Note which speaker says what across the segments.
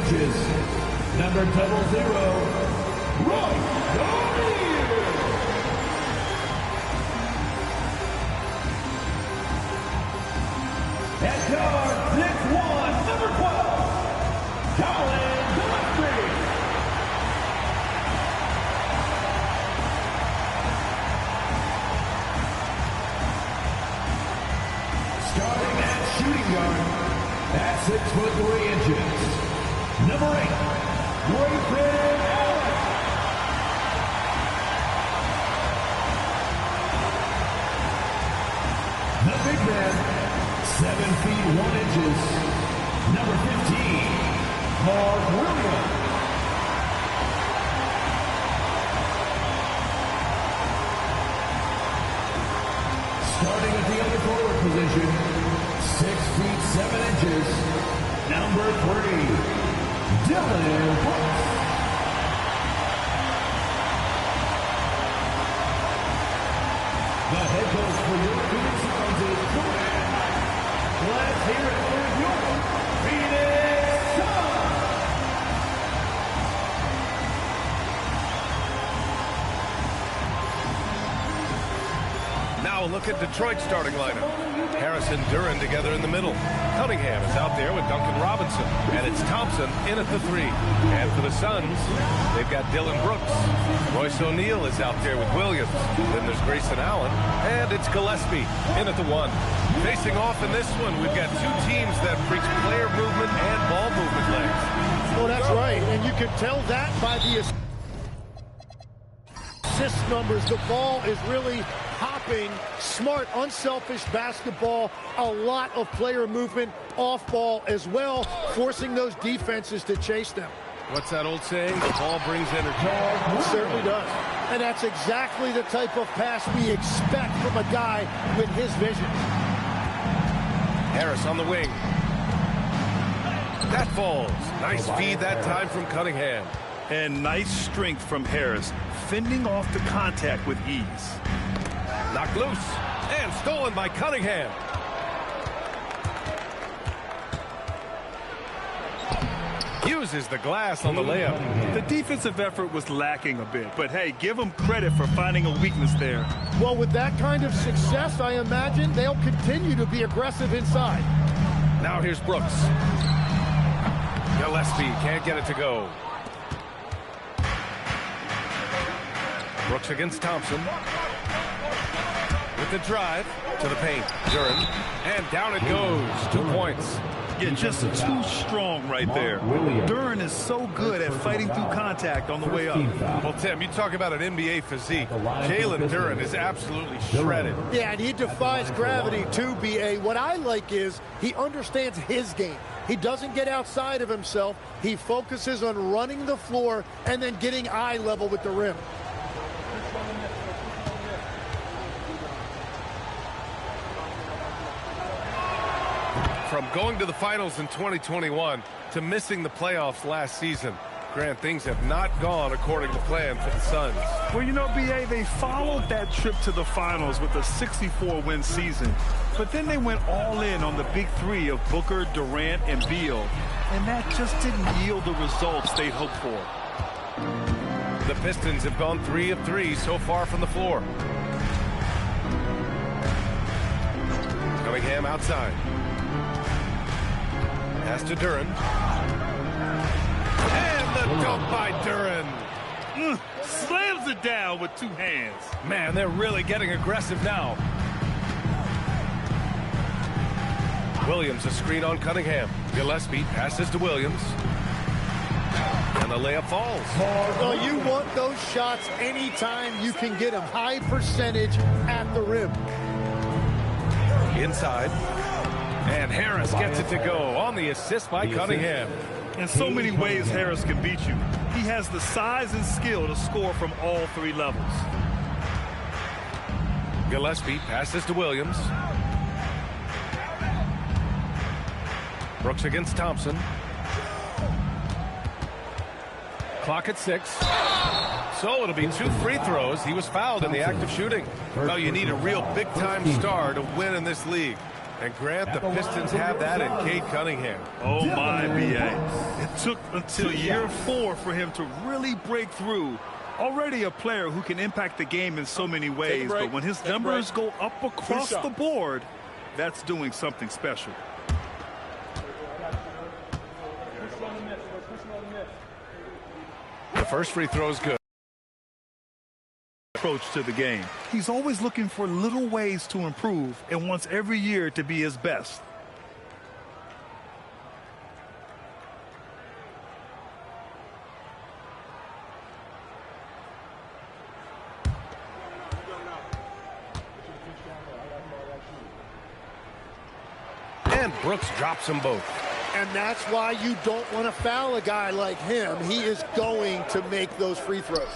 Speaker 1: inches. Number 00, Roy. At guard, 6'1", number 12, Colin Gillespie. Starting at shooting guard, at 6'3" number 8, Grayson Allen. The big man, 7 feet 1 inches, number 15, Mark Williams. Starting at the other forward position, 6 feet 7 inches, number 3, Dylan Brooks. The head coach for your Phoenix Suns is Durant. Let's hear it for your Phoenix Suns.
Speaker 2: Now a look at Detroit's starting lineup. Harris and Duren together in the middle. Cunningham is out there with Duncan Robinson. And it's Thompson in at the 3. And for the Suns, they've got Dylan Brooks. Royce O'Neal is out there with Williams. Then there's Grayson Allen. And it's Gillespie in at the 1. Facing off in this one, we've got two teams that preach player movement and ball movement legs.
Speaker 3: Well, that's right. And you can tell that by the assist numbers. The ball is really hopping, smart, unselfish basketball, a lot of player movement off ball as well, forcing those defenses to chase them.
Speaker 2: What's that old saying? The ball brings energy.
Speaker 3: It certainly does. And that's exactly the type of pass we expect from a guy with his vision.
Speaker 2: Harris on the wing. That falls. Nice feed that time from Cunningham.
Speaker 4: And nice strength from Harris, fending off the contact with ease.
Speaker 2: Knocked loose and stolen by Cunningham. Uses the glass on the layup.
Speaker 4: The defensive effort was lacking a bit, but hey, give them credit for finding a weakness there.
Speaker 3: Well, with that kind of success, I imagine they'll continue to be aggressive inside.
Speaker 2: Now here's Brooks. Gillespie can't get it to go. Brooks against Thompson. With the drive to the paint. Duren. And down it goes. 2 points.
Speaker 4: Yeah, just too strong right there. Duren is so good at fighting through contact on the way up.
Speaker 2: Well, Tim, you talk about an NBA physique. Jalen Duren is absolutely shredded.
Speaker 3: Yeah, and he defies gravity too, B.A. What I like is he understands his game. He doesn't get outside of himself. He focuses on running the floor and then getting eye level with the rim.
Speaker 2: From going to the finals in 2021 to missing the playoffs last season, Grant, things have not gone according to plan for the Suns.
Speaker 4: Well, you know, B.A., they followed that trip to the finals with a 64-win season. But then they went all in on the big three of Booker, Durant, and Beal. And that just didn't yield the results they'd hoped for.
Speaker 2: The Pistons have gone 3 of 3 so far from the floor. Cunningham outside. Pass to Duren. And the dunk by Duren.
Speaker 4: Slams it down with 2 hands.
Speaker 2: Man, they're really getting aggressive now. Williams a screen on Cunningham. Gillespie passes to Williams. And the layup falls.
Speaker 3: Well, you want those shots anytime you can get them. High percentage at the rim.
Speaker 2: Inside. And Harris gets it to go on the assist by Cunningham.
Speaker 4: In so many ways, Harris can beat you. He has the size and skill to score from all 3 levels.
Speaker 2: Gillespie passes to Williams. Brooks against Thompson. Clock at 6. So it'll be 2 free throws. He was fouled in the act of shooting. Well, you need a real big-time star to win in this league. And Grant, the Pistons have that in Cade Cunningham.
Speaker 4: Oh, my, B.A. It took until year 4 for him to really break through. Already a player who can impact the game in so many ways, but when his numbers go up across the board, that's doing something special.
Speaker 2: The first free throw is good.
Speaker 4: Approach to the game. He's always looking for little ways to improve and wants every year to be his best.
Speaker 2: And Brooks drops them both.
Speaker 3: And that's why you don't want to foul a guy like him. He is going to make those free throws.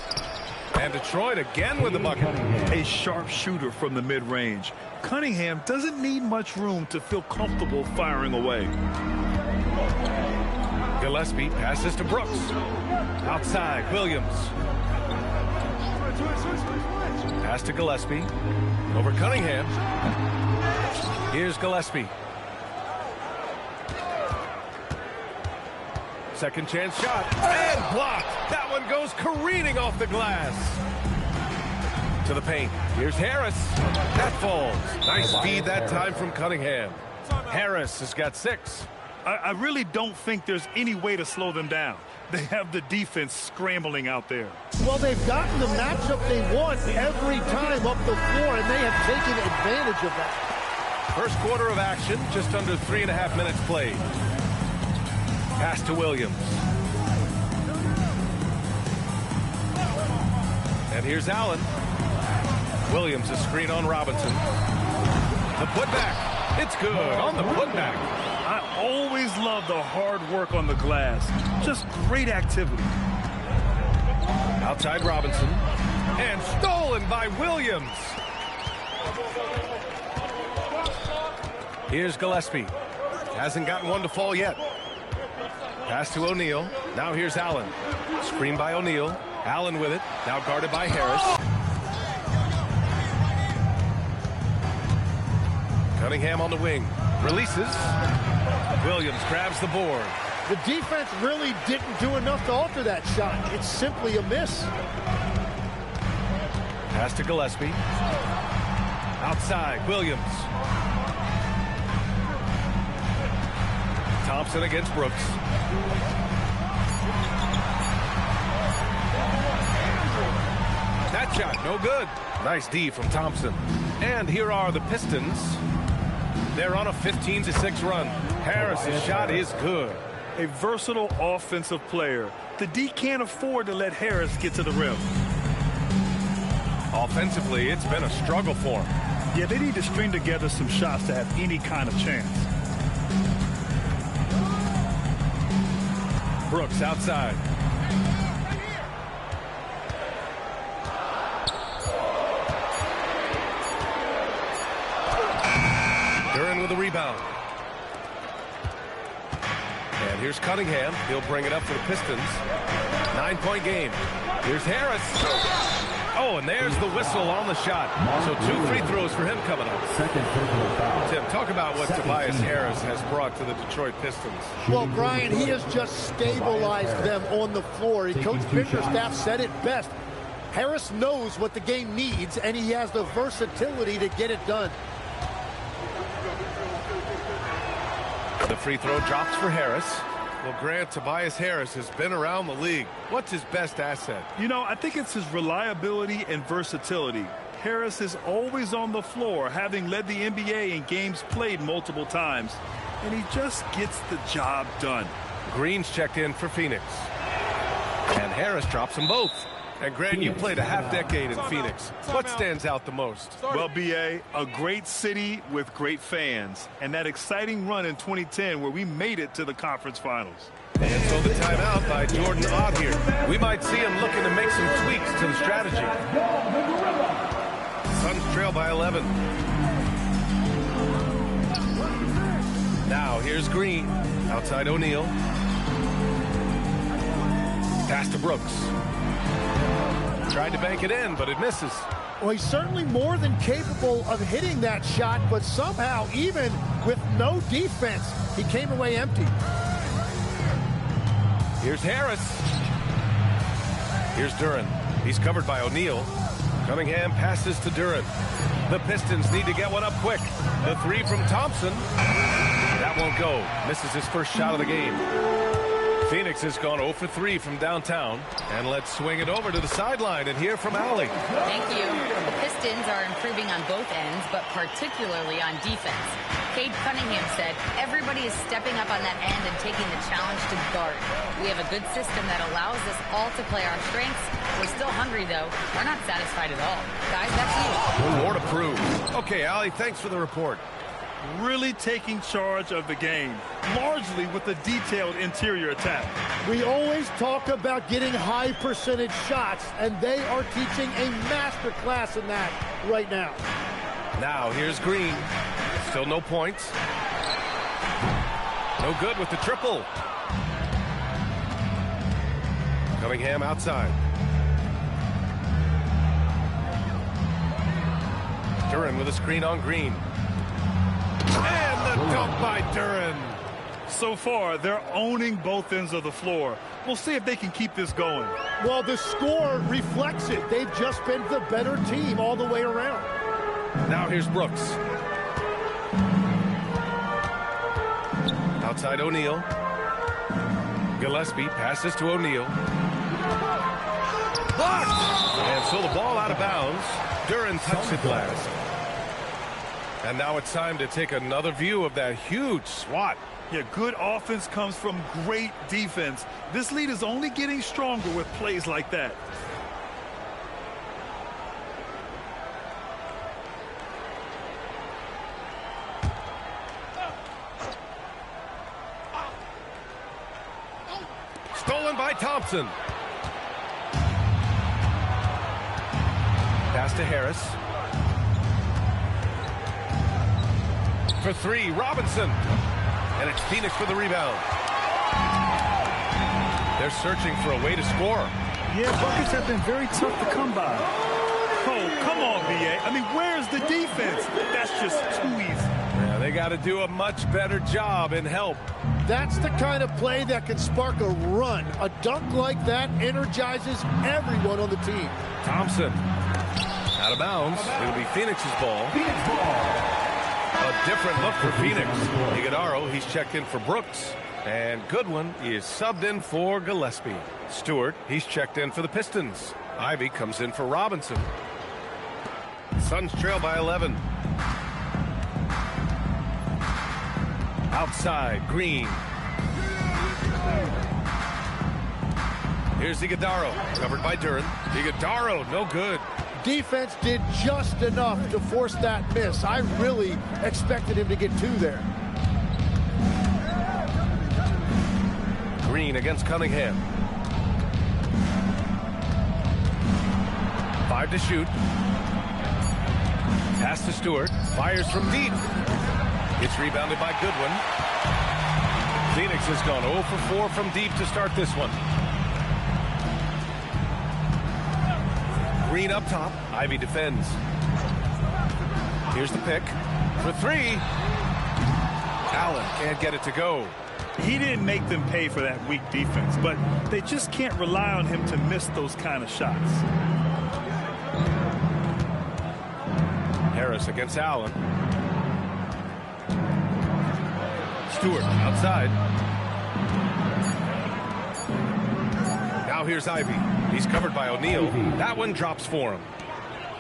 Speaker 2: And Detroit again with the bucket.
Speaker 4: A sharp shooter from the mid-range. Cunningham doesn't need much room to feel comfortable firing away.
Speaker 2: Gillespie passes to Brooks. Outside, Williams. Pass to Gillespie. Over Cunningham. Here's Gillespie. Second chance shot. And blocked. That one goes careening off the glass. To the paint. Here's Harris. That falls. Nice feed that time from Cunningham. Harris has got 6.
Speaker 4: I really don't think there's any way to slow them down. They have the defense scrambling out there.
Speaker 3: Well, they've gotten the matchup they want every time up the floor, and they have taken advantage of that.
Speaker 2: First quarter of action, just under 3.5 minutes played. Pass to Williams. And here's Allen. Williams, a screen on Robinson. The putback. It's good on the putback.
Speaker 4: I always love the hard work on the glass. Just great activity.
Speaker 2: Outside Robinson. And stolen by Williams. Here's Gillespie. Hasn't gotten one to fall yet. Pass to O'Neal. Now here's Allen. Screen by O'Neal. Allen with it. Now guarded by Harris. Cunningham on the wing. Releases. Williams grabs the board.
Speaker 3: The defense really didn't do enough to alter that shot. It's simply a miss.
Speaker 2: Pass to Gillespie. Outside, Williams. Thompson against Brooks. That shot, no good. Nice D from Thompson. And here are the Pistons. They're on a 15-6 run. Harris's shot is good.
Speaker 4: A versatile offensive player. The D can't afford to let Harris get to the rim.
Speaker 2: Offensively, it's been a struggle for him.
Speaker 4: Yeah, they need to string together some shots to have any kind of chance.
Speaker 2: Brooks outside. Duran with the rebound. And here's Cunningham. He'll bring it up for the Pistons. 9-point game. Here's Harris. Oh, and there's the whistle on the shot. So 2 free throws for him coming up. Tim, talk about what Tobias Harris has brought to the Detroit Pistons.
Speaker 3: Well, Brian, he has just stabilized them on the floor. Coach Bickerstaff said it best. Harris knows what the game needs, and he has the versatility to get it done.
Speaker 2: The free throw drops for Harris. Well, Grant, Tobias Harris has been around the league. What's his best asset?
Speaker 4: You know, I think it's his reliability and versatility. Harris is always on the floor, having led the NBA in games played multiple times. And he just gets the job done.
Speaker 2: Green's checked in for Phoenix. And Harris drops them both. And Grant, you played a half-decade in Phoenix. What stands out the most?
Speaker 4: Well, B.A., a great city with great fans. And that exciting run in 2010 where we made it to the conference finals.
Speaker 2: And so the timeout by Jordan Ott here. We might see him looking to make some tweaks to the strategy. Suns trail by 11. Now here's Green. Outside O'Neal. Pass to Brooks. Tried to bank it in, but it misses.
Speaker 3: Well, he's certainly more than capable of hitting that shot, but somehow, even with no defense, he came away empty.
Speaker 2: Here's Harris. Here's Duren. He's covered by O'Neal. Cunningham passes to Duren. The Pistons need to get one up quick. The three from Thompson. That won't go. Misses his first shot of the game. Phoenix has gone 0 for 3 from downtown. And let's swing it over to the sideline and hear from Allie.
Speaker 5: Thank you. The Pistons are improving on both ends, but particularly on defense. Cade Cunningham said, everybody is stepping up on that end and taking the challenge to guard. We have a good system that allows us all to play our strengths. We're still hungry, though. We're not satisfied at all. Guys, that's you.
Speaker 2: More to prove. Okay, Allie, thanks for the report.
Speaker 4: Really taking charge of the game, largely with a detailed interior attack.
Speaker 3: We always talk about getting high percentage shots, and they are teaching a master class in that right now.
Speaker 2: Now, here's Green. Still no points. No good with the triple. Cunningham outside. Duren with a screen on Green. And the dunk by Duren.
Speaker 4: So far, they're owning both ends of the floor. We'll see if they can keep this going.
Speaker 3: Well, the score reflects it. They've just been the better team all the way around.
Speaker 2: Now here's Brooks. Outside O'Neal. Gillespie passes to O'Neal. Blocked! And so the ball out of bounds. Duren touched it last. And now it's time to take another view of that huge swat.
Speaker 4: Yeah, good offense comes from great defense. This lead is only getting stronger with plays like that.
Speaker 2: Stolen by Thompson. Pass to Harris. For three, Robinson. And it's Phoenix for the rebound. They're searching for a way to score.
Speaker 4: Yeah, buckets have been very tough to come by. Oh, come on, B.A. I mean, where's the defense? That's just too easy.
Speaker 2: Yeah, they got to do a much better job in help.
Speaker 3: That's the kind of play that can spark a run. A dunk like that energizes everyone on the team.
Speaker 2: Thompson. Out of bounds. It'll be Phoenix's ball. A different look for Phoenix. Iguodaro, he's checked in for Brooks. And Goodwin is subbed in for Gillespie. Stewart, he's checked in for the Pistons. Ivy comes in for Robinson. Suns trail by 11. Outside, Green. Here's Iguodaro, covered by Duren. Iguodaro, no good.
Speaker 3: Defense did just enough to force that miss. I really expected him to get two there.
Speaker 2: Green against Cunningham. 5 to shoot. Pass to Stewart. Fires from deep. It's rebounded by Goodwin. Phoenix has gone 0 for 4 from deep to start this one. Green up top. Ivy defends. Here's the pick. For three. Allen can't get it to go.
Speaker 4: He didn't make them pay for that weak defense, but they just can't rely on him to miss those kind of shots.
Speaker 2: Harris against Allen. Stewart outside. Now here's Ivy. He's covered by O'Neal. That one drops for him.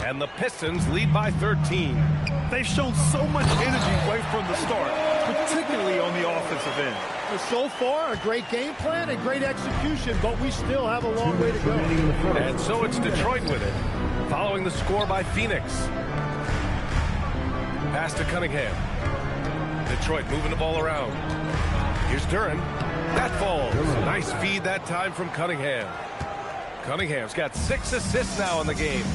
Speaker 2: And the Pistons lead by 13.
Speaker 4: They've shown so much energy right from the start, particularly on the offensive end.
Speaker 3: So far, a great game plan and great execution, but we still have a long way to go.
Speaker 2: And so it's Detroit with it, following the score by Phoenix. Pass to Cunningham. Detroit moving the ball around. Here's Duren. That falls. Nice feed that time from Cunningham. Cunningham's got 6 assists now in the game.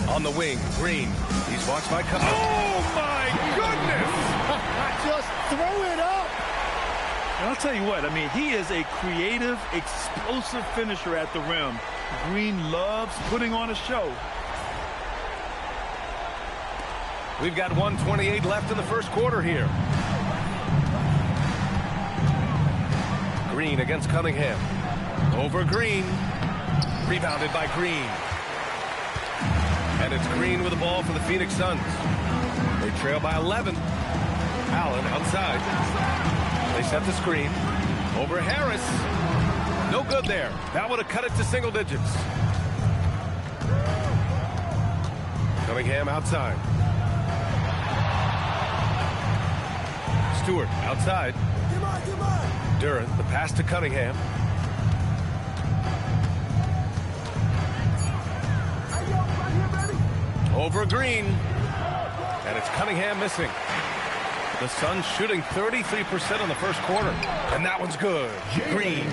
Speaker 2: On the wing, Green. He's watched by Cunningham. Oh, my goodness!
Speaker 3: Just throw it up!
Speaker 4: And I'll tell you what, I mean, he is a creative, explosive finisher at the rim. Green loves putting on a show.
Speaker 2: We've got 1:28 left in the first quarter here. Green against Cunningham. Over Green. Rebounded by Green. And it's Green with the ball for the Phoenix Suns. They trail by 11. Allen outside. They set the screen. Over Harris. No good there. That would have cut it to single digits. Cunningham outside. Stewart outside. Duran, the pass to Cunningham. Over Green. And it's Cunningham missing. The Suns shooting 33% in the first quarter. And that one's good. Green.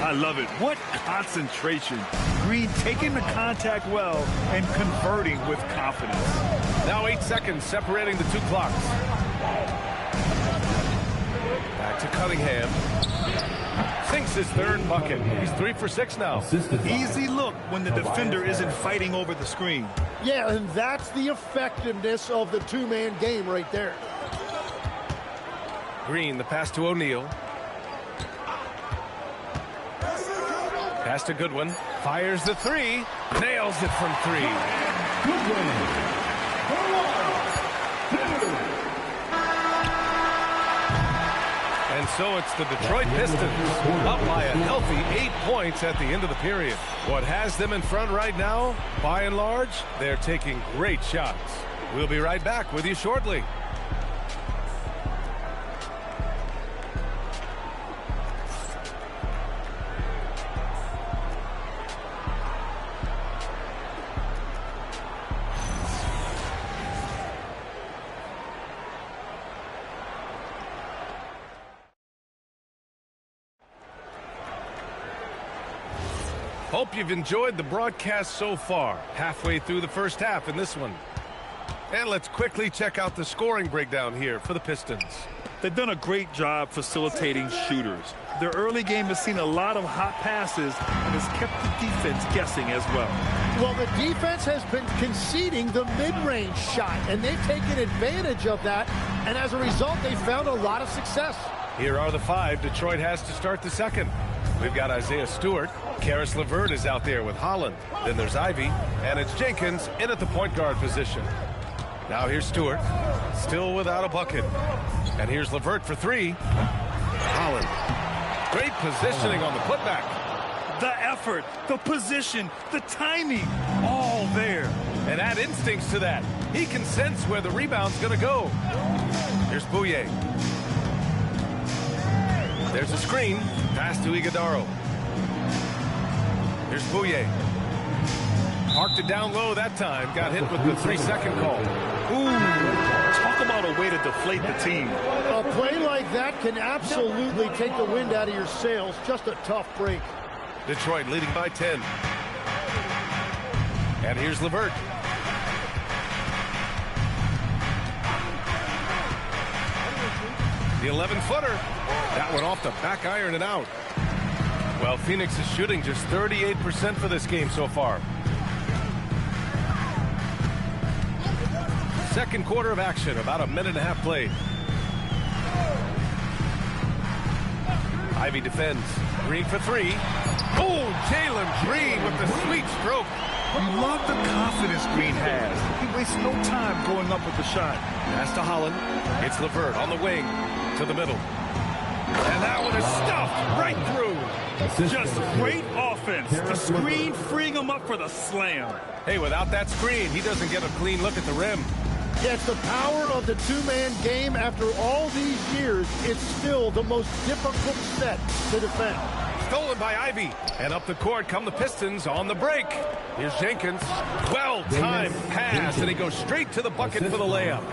Speaker 4: I love it. What concentration. Green taking the contact well and converting with confidence.
Speaker 2: Now 8 seconds separating the two clocks. Back to Cunningham. Sinks his third bucket. He's 3 for 6 now.
Speaker 4: Easy look when the defender isn't fighting over the screen.
Speaker 3: Yeah, and that's the effectiveness of the two-man game right there.
Speaker 2: Green, the pass to O'Neal. Pass to Goodwin. Fires the three. Nails it from 3. And so it's the Detroit Pistons up by a healthy 8 points at the end of the period. What has them in front right now, by and large, they're taking great shots. We'll be right back with you shortly. Hope you've enjoyed the broadcast so far. Halfway through the first half in this one. And let's quickly check out the scoring breakdown here for the Pistons.
Speaker 4: They've done a great job facilitating shooters. Their early game has seen a lot of hot passes and has kept the defense guessing as well.
Speaker 3: Well, the defense has been conceding the mid-range shot, and they've taken advantage of that, and as a result, they've found a lot of success.
Speaker 2: Here are the 5 Detroit has to start the second. We've got Isaiah Stewart. Karis LeVert is out there with Holland. Then there's Ivy, and it's Jenkins in at the point guard position. Now here's Stewart, still without a bucket. And here's LeVert for 3. Holland. Great positioning on the putback.
Speaker 4: The effort, the position, the timing, all there.
Speaker 2: And add instincts to that. He can sense where the rebound's going to go. Here's Bouye. There's a screen. Pass to Iguodaro. Here's Bouye. Parked it down low that time. Got hit with the 3-second call.
Speaker 4: Ooh, talk about a way to deflate the team.
Speaker 3: A play like that can absolutely take the wind out of your sails. Just a tough break.
Speaker 2: Detroit leading by 10. And here's LeVert. The 11-footer. That went off the back iron and out. Well, Phoenix is shooting just 38% for this game so far. Second quarter of action, about a minute and a half played. Ivy defends. Green for 3. Oh, Jalen Green with the sweet stroke.
Speaker 4: You love the confidence Green has. He wastes no time going up with the shot.
Speaker 2: Pass to Holland. It's LeVert on the wing to the middle. And that one is stuffed right through.
Speaker 4: Just great offense. The screen freeing him up for the slam.
Speaker 2: Hey, without that screen, he doesn't get a clean look at the rim.
Speaker 3: Yeah, it's the power of the two-man game. After all these years, it's still the most difficult set to defend.
Speaker 2: Stolen by Ivy. And up the court come the Pistons on the break. Here's Jenkins. Well-timed pass, and he goes straight to the bucket for the layup.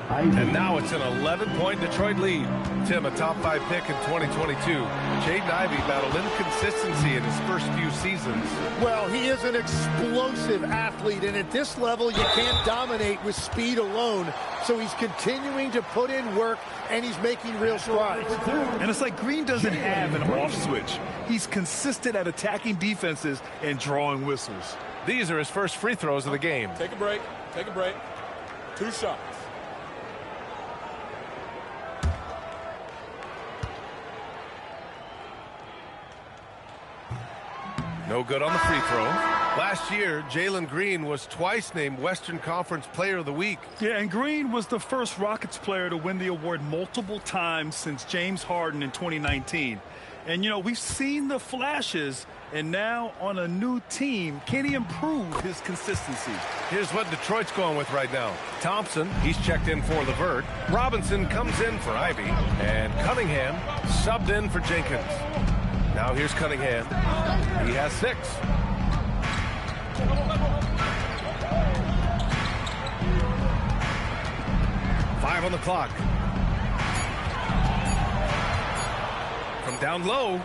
Speaker 2: And now it's an 11-point Detroit lead. Tim, a top 5 pick in 2022. Jaden Ivey battled inconsistency in his first few seasons.
Speaker 3: Well, he is an explosive athlete, and at this level, you can't dominate with speed alone. So he's continuing to put in work, and he's making real strides.
Speaker 4: And it's like Green doesn't have an off switch. He's consistent at attacking defenses and drawing whistles.
Speaker 2: These are his first free throws of the game.
Speaker 6: Take a break. Take a break. 2 shots.
Speaker 2: No good on the free throw. Last year, Jalen Green was twice named Western Conference Player of the Week.
Speaker 4: Yeah, and Green was the first Rockets player to win the award multiple times since James Harden in 2019. And, you know, we've seen the flashes, and now on a new team, can he improve his consistency?
Speaker 2: Here's what Detroit's going with right now. Thompson, he's checked in for LeVert. Robinson comes in for Ivy. And Cunningham subbed in for Jenkins. Now here's Cunningham. He has 6. Five on the clock. From down low.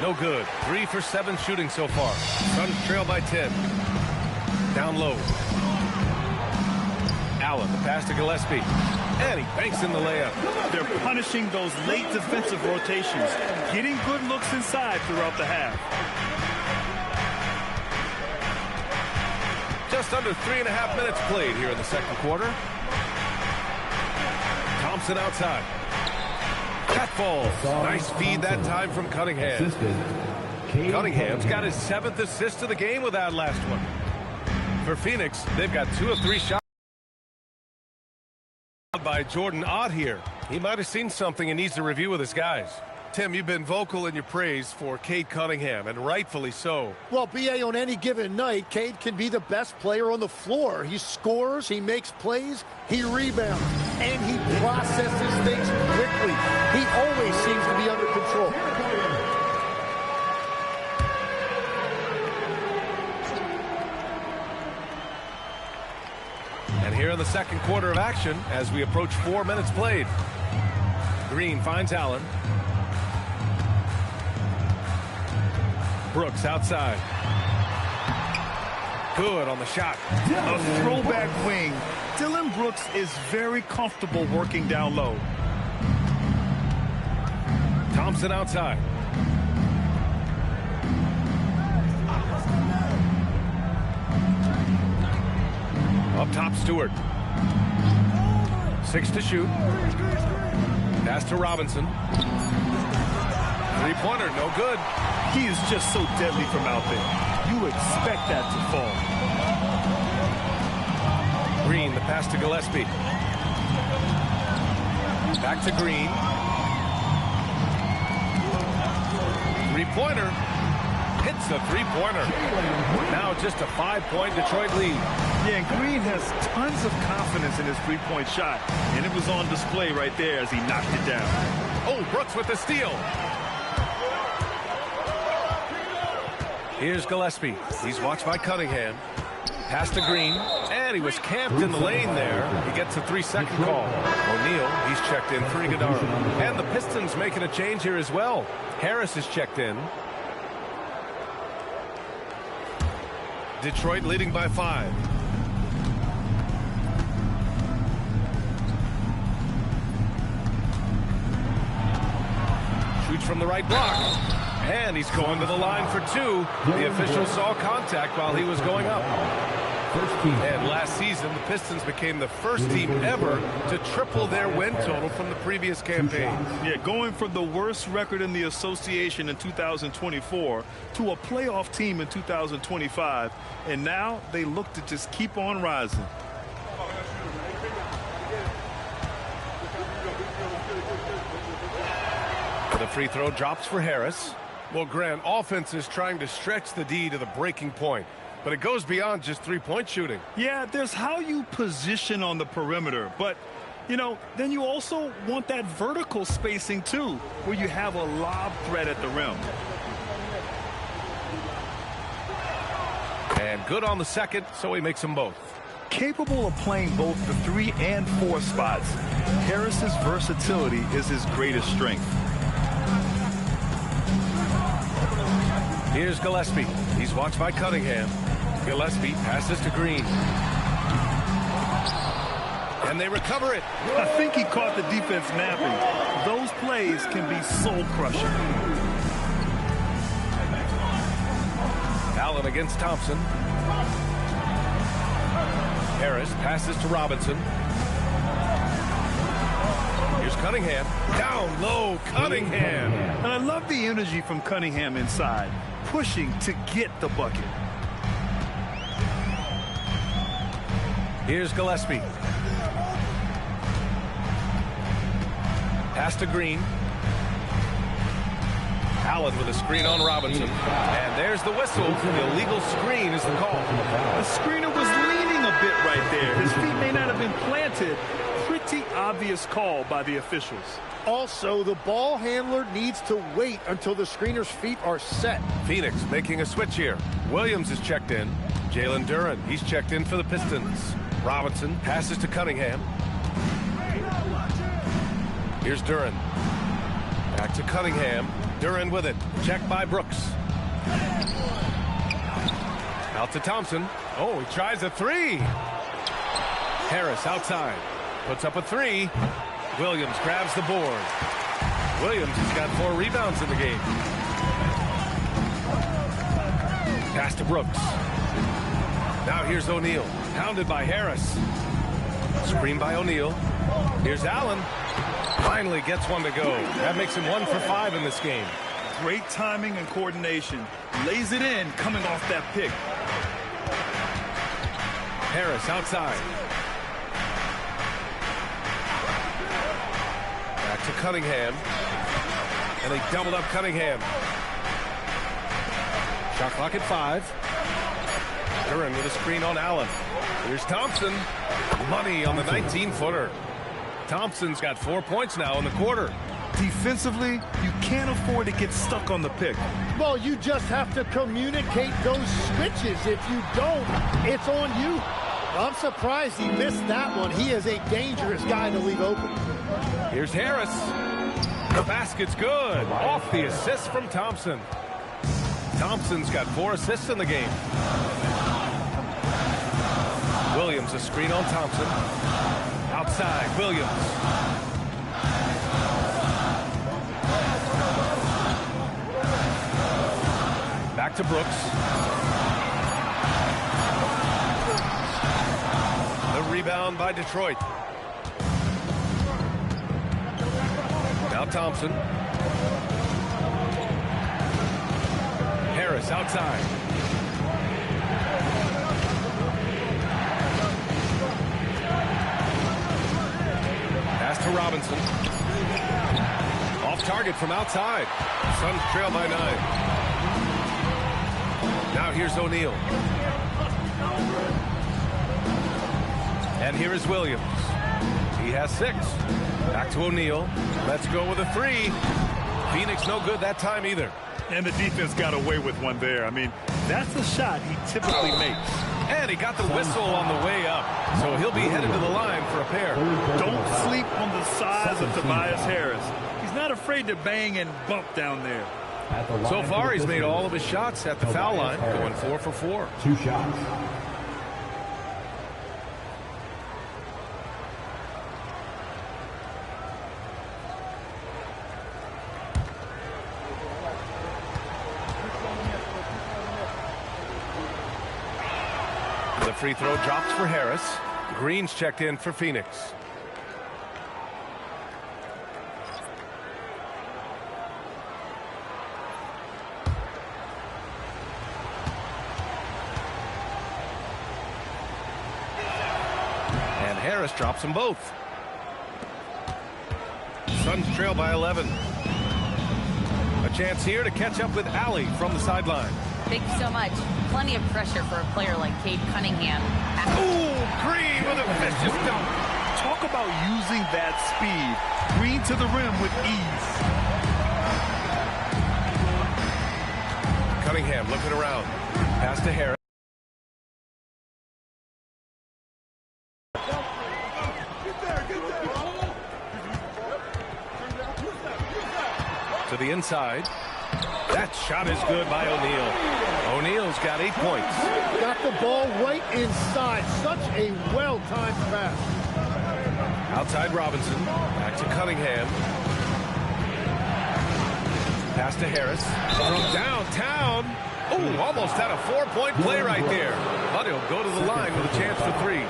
Speaker 2: No good. 3 for 7 shooting so far. Suns trail by 10. Down low. Allen, the pass to Gillespie. And he banks in the layup.
Speaker 4: They're punishing those late defensive rotations, getting good looks inside throughout the half.
Speaker 2: Just under 3.5 minutes played here in the second quarter. Thompson outside. That falls. Nice feed that time from Cunningham. Cunningham's got his 7th assist of the game with that last one. For Phoenix, they've got 2 of 3 shots by Jordan Ott here. He might have seen something and needs to review with his guys. Tim, you've been vocal in your praise for Cade Cunningham, and rightfully so.
Speaker 3: Well, B.A., on any given night, Cade can be the best player on the floor. He scores, he makes plays, he rebounds, and he processes things quickly. He always seems to be under control.
Speaker 2: And here in the second quarter of action, as we approach 4 minutes played. Green finds Allen. Brooks outside. Good on the shot.
Speaker 4: A throwback wing. Dylan Brooks is very comfortable working down low.
Speaker 2: Thompson outside. Up top, Stewart. 6 to shoot. Pass to Robinson. Three-pointer, no good.
Speaker 4: He is just so deadly from out there. You expect that to fall.
Speaker 2: Green, the pass to Gillespie. Back to Green. Three-pointer. Hits a three-pointer. Now just a 5-point Detroit lead.
Speaker 4: Yeah, and Green has tons of confidence in his three-point shot. And it was on display right there as he knocked it down.
Speaker 2: Oh, Brooks with the steal. Here's Gillespie. He's watched by Cunningham. Pass to Green. And he was camped in the lane there. He gets a 3-second call. O'Neal, he's checked in for Iguodala. And the Pistons making a change here as well. Harris is checked in. Detroit leading by 5. Shoots from the right block. And he's going to the line for 2. The official saw contact while he was going up. And last season, the Pistons became the first team ever to triple their win total from the previous campaign.
Speaker 4: Yeah, going from the worst record in the association in 2024 to a playoff team in 2025. And now they look to just keep on rising.
Speaker 2: The free throw drops for Harris. Well, Grant, offense is trying to stretch the D to the breaking point. But it goes beyond just three-point shooting.
Speaker 4: Yeah, there's how you position on the perimeter. But, you know, then you also want that vertical spacing, too, where you have a lob threat at the rim.
Speaker 2: And good on the second, so he makes them both.
Speaker 4: Capable of playing both the 3 and 4 spots, Harris's versatility is his greatest strength.
Speaker 2: Here's Gillespie. He's watched by Cunningham. Gillespie passes to Green. And they recover it.
Speaker 4: I think he caught the defense napping. Those plays can be soul-crushing.
Speaker 2: Allen against Thompson. Harris passes to Robinson. Here's Cunningham. Down low, Cunningham.
Speaker 4: And I love the energy from Cunningham inside, pushing to get the bucket.
Speaker 2: Here's Gillespie. Pass to Green. Allen with a screen on Robinson. And there's the whistle. The illegal screen is the call.
Speaker 4: The screener was leaning a bit right there. His feet may not have been planted. Pretty obvious call by the officials.
Speaker 3: Also, the ball handler needs to wait until the screener's feet are set.
Speaker 2: Phoenix making a switch here. Williams is checked in. Jalen Duren, he's checked in for the Pistons. Robinson passes to Cunningham. Here's Duren. Back to Cunningham. Duren with it. Checked by Brooks. Out to Thompson. Oh, he tries a three. Harris outside. Puts up a three. Williams grabs the board. Williams has got 4 rebounds in the game. Pass to Brooks. Now here's O'Neal. Pounded by Harris. Screen by O'Neal. Here's Allen. Finally gets one to go. That makes him 1 for 5 in this game.
Speaker 4: Great timing and coordination. Lays it in coming off that pick.
Speaker 2: Harris outside. Back to Cunningham. And they doubled up Cunningham. Shot clock at 5. Duren with a screen on Allen. Here's Thompson. Money on the 19-footer. Thompson's got 4 points now in the quarter.
Speaker 4: Defensively, you can't afford to get stuck on the pick.
Speaker 3: Well, you just have to communicate those switches. If you don't, it's on you. I'm surprised he missed that one. He is a dangerous guy to leave open.
Speaker 2: Here's Harris. The basket's good. Off the assist from Thompson. Thompson's got 4 assists in the game. Williams a screen on Thompson. Outside, Williams. Back to Brooks. The rebound by Detroit. Now Thompson. Harris outside. Pass to Robinson. Off target from outside. Suns trail by 9. Now here's O'Neal. And here is Williams. He has 6. Back to O'Neal. Let's go with a 3. Phoenix no good that time either.
Speaker 4: And the defense got away with one there. I mean, that's the shot he typically makes.
Speaker 2: And he got the whistle on the way up. So he'll be headed to the line for a pair.
Speaker 4: Don't sleep on the size of Tobias Harris. He's not afraid to bang and bump down there.
Speaker 2: So far, he's made all of his shots at the foul line, going 4 for 4.
Speaker 1: 2 shots.
Speaker 2: The free throw drops for Harris. Green's checked in for Phoenix. And Harris drops them both. Suns trail by 11. A chance here to catch up with Allie from the sideline.
Speaker 5: Thank you so much. Plenty of pressure for a player like Cade Cunningham.
Speaker 2: Ooh, Green with a vicious dunk.
Speaker 4: Talk about using that speed. Green to the rim with ease.
Speaker 2: Cunningham looking around. Pass to Harris. To the inside. That shot is good by O'Neal. O'Neal's got 8 points.
Speaker 3: Got the ball right inside. Such a well-timed pass.
Speaker 2: Outside Robinson. Back to Cunningham. Pass to Harris. From downtown. Oh, almost had a 4-point play right there. But he'll go to the line with a chance for 3.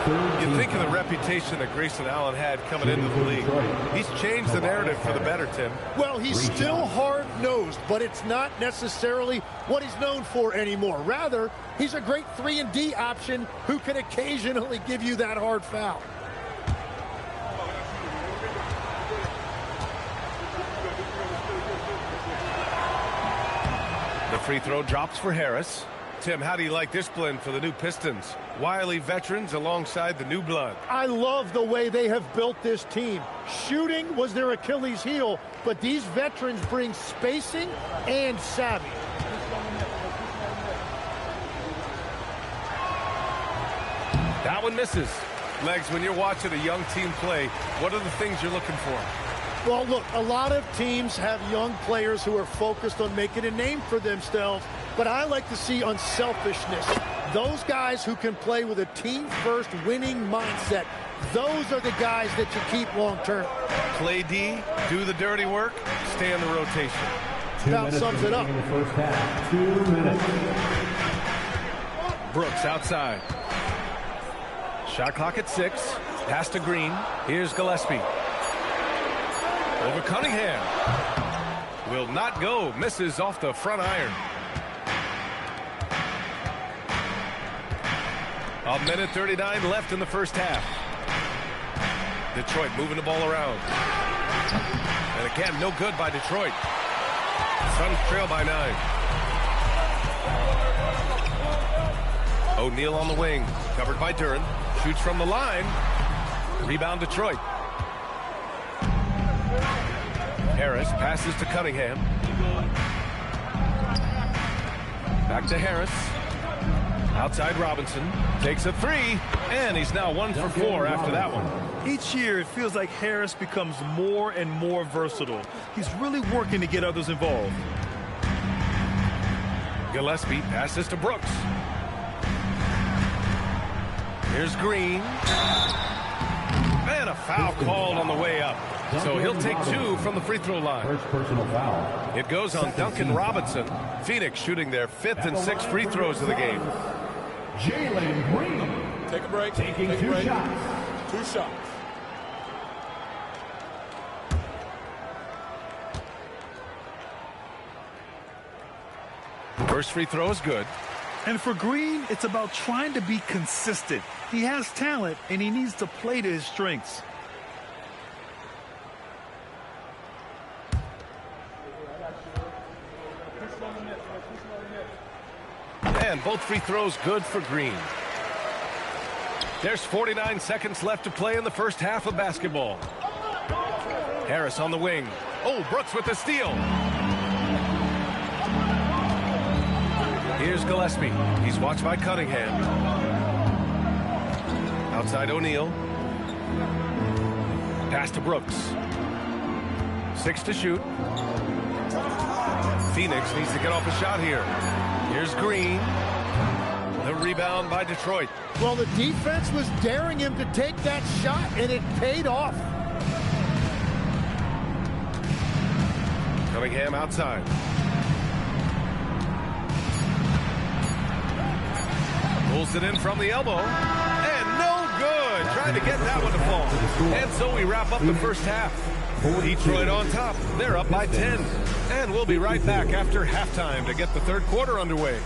Speaker 2: You think of the reputation that Grayson Allen had coming into the league. He's changed the narrative for the better, Tim.
Speaker 3: Well, he's still hard-nosed, but it's not necessarily what he's known for anymore. Rather, he's a great 3-and-D option who can occasionally give you that hard foul.
Speaker 2: The free throw drops for Harris. Tim, how do you like this blend for the new Pistons? Wily veterans alongside the new blood.
Speaker 3: I love the way they have built this team. Shooting was their Achilles heel, but these veterans bring spacing and savvy.
Speaker 2: That one misses. Legs, when you're watching a young team play, what are the things you're looking for?
Speaker 3: Well, look, a lot of teams have young players who are focused on making a name for themselves, but I like to see unselfishness. Those guys who can play with a team-first winning mindset, those are the guys that you keep long-term.
Speaker 2: Play D, do the dirty work, stay in the rotation.
Speaker 3: About sums it up.
Speaker 1: In the first half, 2 minutes.
Speaker 2: Brooks outside. Shot clock at 6. Pass to Green. Here's Gillespie. Over Cunningham. Will not go. Misses off the front iron. A minute 39 left in the first half. Detroit moving the ball around. And again, no good by Detroit. Suns trail by 9. O'Neal on the wing. Covered by Duren. Shoots from the line. Rebound Detroit. Harris passes to Cunningham. Back to Harris. Outside Robinson. Takes a 3. And he's now 1 for 4 after that one.
Speaker 4: Each year, it feels like Harris becomes more and more versatile. He's really working to get others involved.
Speaker 2: Gillespie passes to Brooks. Here's Green. And a foul called on the way up. So he'll take 2 from the free throw line.
Speaker 1: First personal foul.
Speaker 2: It goes on Duncan Robinson. Phoenix shooting their 5th and 6th free throws of the game.
Speaker 1: Jalen Green.
Speaker 6: Take a break.
Speaker 1: Taking
Speaker 6: Take a
Speaker 1: 2
Speaker 6: break.
Speaker 1: shots.
Speaker 6: 2 shots.
Speaker 2: First free throw is good.
Speaker 4: And for Green, it's about trying to be consistent. He has talent, and he needs to play to his strengths.
Speaker 2: And both free throws good for Green. There's 49 seconds left to play in the first half of basketball. Harris on the wing. Oh, Brooks with the steal. Here's Gillespie. He's watched by Cunningham. Outside O'Neal. Pass to Brooks. 6 to shoot. Phoenix needs to get off a shot here. Here's Green. The rebound by Detroit.
Speaker 3: Well, the defense was daring him to take that shot, and it paid off.
Speaker 2: Cunningham outside. Pulls it in from the elbow. And no good. Trying to get that one to fall. And so we wrap up the first half. Detroit on top. They're up by 10. And we'll be right back after halftime to get the third quarter underway.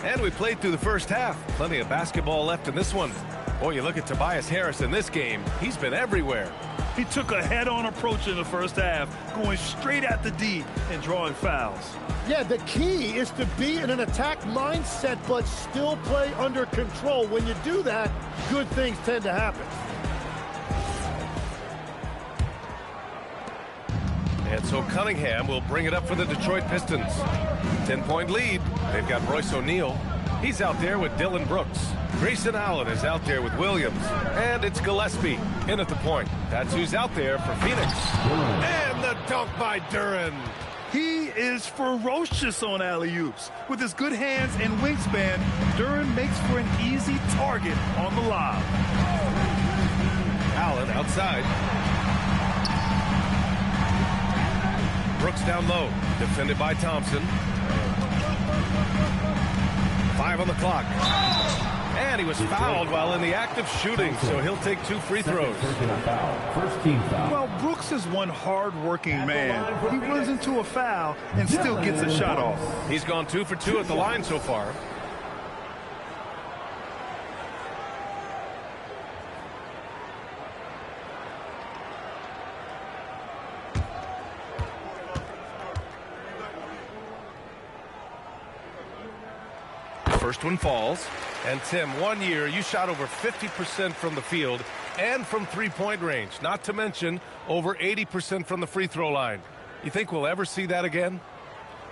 Speaker 2: And we played through the first half. Plenty of basketball left in this one. Boy, you look at Tobias Harris in this game. He's been everywhere.
Speaker 4: He took a head-on approach in the first half, going straight at the D and drawing fouls.
Speaker 3: Yeah, the key is to be in an attack mindset but still play under control. When you do that, good things tend to happen.
Speaker 2: And so Cunningham will bring it up for the Detroit Pistons. 10-point lead. They've got Royce O'Neal. He's out there with Dylan Brooks. Grayson Allen is out there with Williams. And it's Gillespie in at the point. That's who's out there for Phoenix. And the dunk by Duren.
Speaker 4: He is ferocious on alley-oops. With his good hands and wingspan, Duren makes for an easy target on the lob.
Speaker 2: Allen outside. Brooks down low, defended by Thompson. 5 on the clock. And he was fouled while in the act of shooting, so he'll take 2 free throws.
Speaker 1: First team foul.
Speaker 4: Well, Brooks is one hard-working man. He runs into a foul and still gets a shot off.
Speaker 2: He's gone 2 for 2 at the line so far. First one falls. And Tim, 1 year, you shot over 50% from the field and from three-point range, not to mention over 80% from the free throw line. You think we'll ever see that again?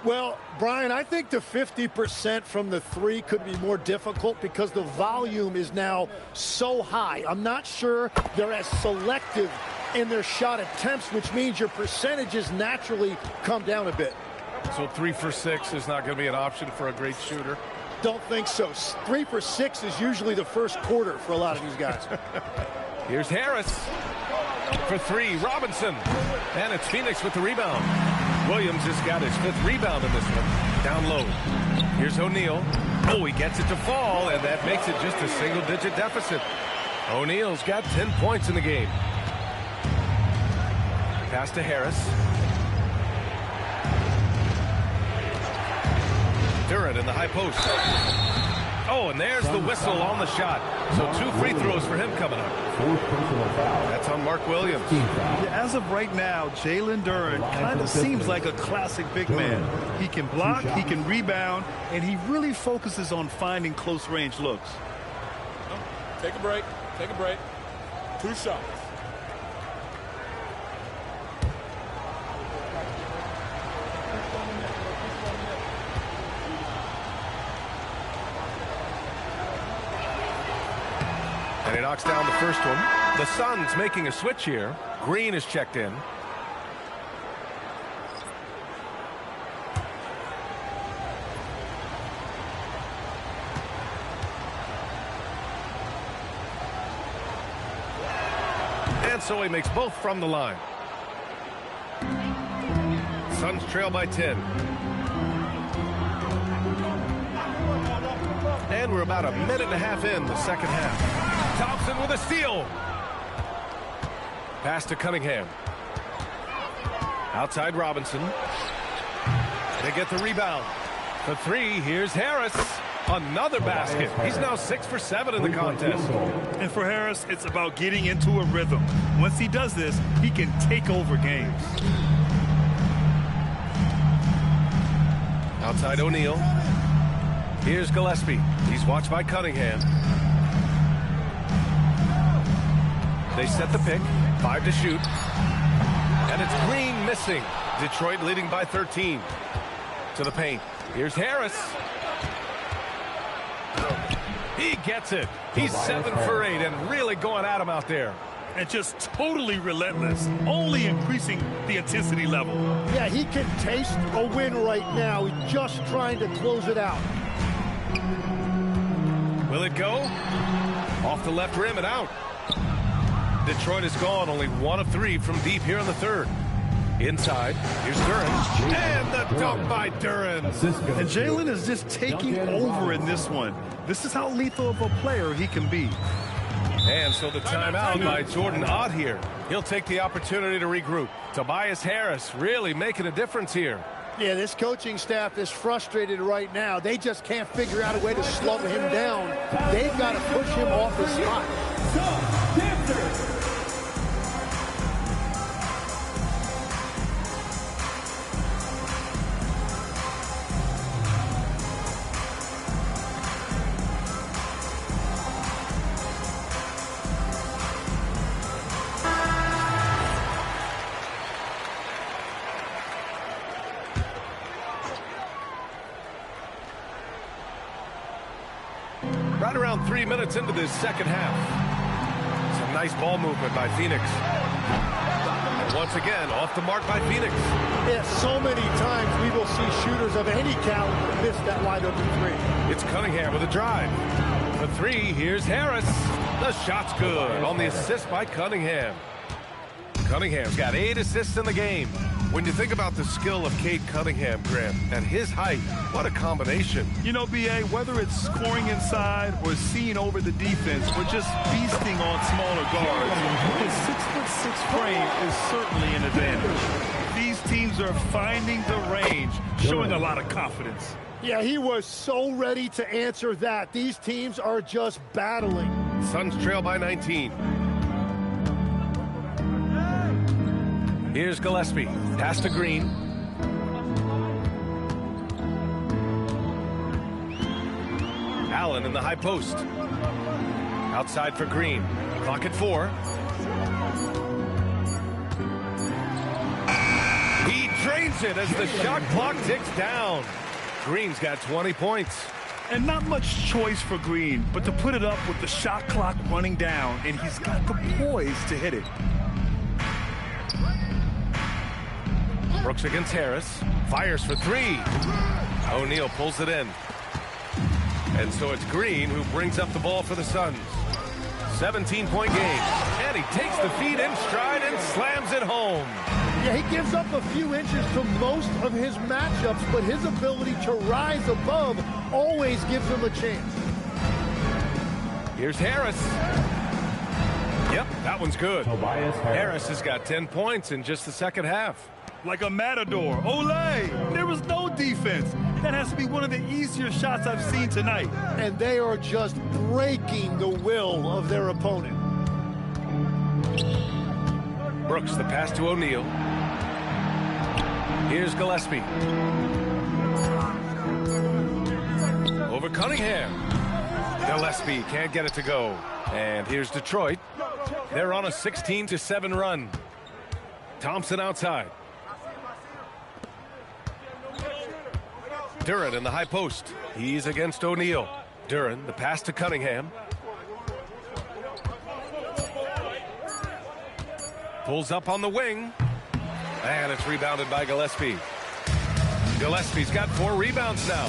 Speaker 3: Well, Brian, I think the 50% from the three could be more difficult because the volume is now so high. I'm not sure they're as selective in their shot attempts, which means your percentages naturally come down a bit.
Speaker 2: So 3 for 6 is not going to be an option for a great shooter?
Speaker 3: Don't think so. 3 for 6 is usually the first quarter for a lot of these guys.
Speaker 2: Here's Harris for 3. Robinson. And it's Phoenix with the rebound. Williams has got his 5th rebound in this one. Down low. Here's O'Neal. Oh, he gets it to fall, and that makes it just a single-digit deficit. O'Neal's got 10 points in the game. Pass to Harris. Duren in the high post. Oh, and there's the whistle on the shot. So 2 free throws for him coming up. That's on Mark Williams.
Speaker 4: Yeah, as of right now, Jalen Duren kind of seems like a classic big man. He can block, he can rebound, and he really focuses on finding close-range looks.
Speaker 6: Take a break. Take a break. 2 shots.
Speaker 2: And he knocks down the first one. The Suns making a switch here. Green is checked in. And so he makes both from the line. Suns trail by 10. And we're about a minute and a half in the second half. Thompson with a steal. Pass to Cunningham. Outside Robinson. They get the rebound. For 3, here's Harris. Another basket. He's now 6 for 7 in the contest.
Speaker 4: And for Harris, it's about getting into a rhythm. Once he does this, he can take over games.
Speaker 2: Outside O'Neal. Here's Gillespie. He's watched by Cunningham. They set the pick. 5 to shoot. And it's Green missing. Detroit leading by 13. To the paint. Here's Harris. He gets it. He's 7 for 8 and really going at him out there.
Speaker 4: And just totally relentless, only increasing the intensity level.
Speaker 3: Yeah, he can taste a win right now. He's just trying to close it out.
Speaker 2: Will it go? Off the left rim and out. Detroit is gone, only 1 of 3 from deep here in the third. Inside, here's Duren. And the dunk by Duren.
Speaker 4: And Jalen is just taking over in this one. This is how lethal of a player he can be.
Speaker 2: And so the timeout by Jordan Ott here. He'll take the opportunity to regroup. Tobias Harris really making a difference here.
Speaker 3: Yeah, this coaching staff is frustrated right now. They just can't figure out a way to slow him down. They've got to push him off the spot.
Speaker 2: 3 minutes into this second half. Some nice ball movement by Phoenix. And once again, off the mark by Phoenix.
Speaker 3: Yeah, so many times we will see shooters of any caliber miss that wide open three.
Speaker 2: It's Cunningham with a drive. For three, here's Harris. The shot's good on the assist by Cunningham. Cunningham's got 8 assists in the game. When you think about the skill of Cade Cunningham, Grant, at his height, what a combination.
Speaker 4: You know, B.A., whether it's scoring inside or seeing over the defense or just feasting on smaller guards, his 6'6" frame is certainly an advantage. These teams are finding the range, showing a lot of confidence.
Speaker 3: Yeah, he was so ready to answer that. These teams are just battling.
Speaker 2: Suns trail by 19. Here's Gillespie. Pass to Green. Allen in the high post. Outside for Green. Clock at 4. He drains it as the shot clock ticks down. Green's got 20 points.
Speaker 4: And not much choice for Green, but to put it up with the shot clock running down, and he's got the poise to hit it.
Speaker 2: Brooks against Harris. Fires for 3. O'Neal pulls it in. And so it's Green who brings up the ball for the Suns. 17-point game. And he takes the feed in stride and slams it home.
Speaker 3: Yeah, he gives up a few inches to most of his matchups, but his ability to rise above always gives him a chance.
Speaker 2: Here's Harris. Yep, that one's good. Harris has got 10 points in just the second half.
Speaker 4: Like a matador. Olay! There was no defense. That has to be one of the easier shots I've seen tonight.
Speaker 3: And they are just breaking the will of their opponent.
Speaker 2: Brooks, the pass to O'Neal. Here's Gillespie. Over Cunningham. Gillespie can't get it to go. And here's Detroit. They're on a 16-7 run. Thompson outside. Duran in the high post. He's against O'Neal. Duran, the pass to Cunningham. Pulls up on the wing. And it's rebounded by Gillespie. Gillespie's got 4 rebounds now.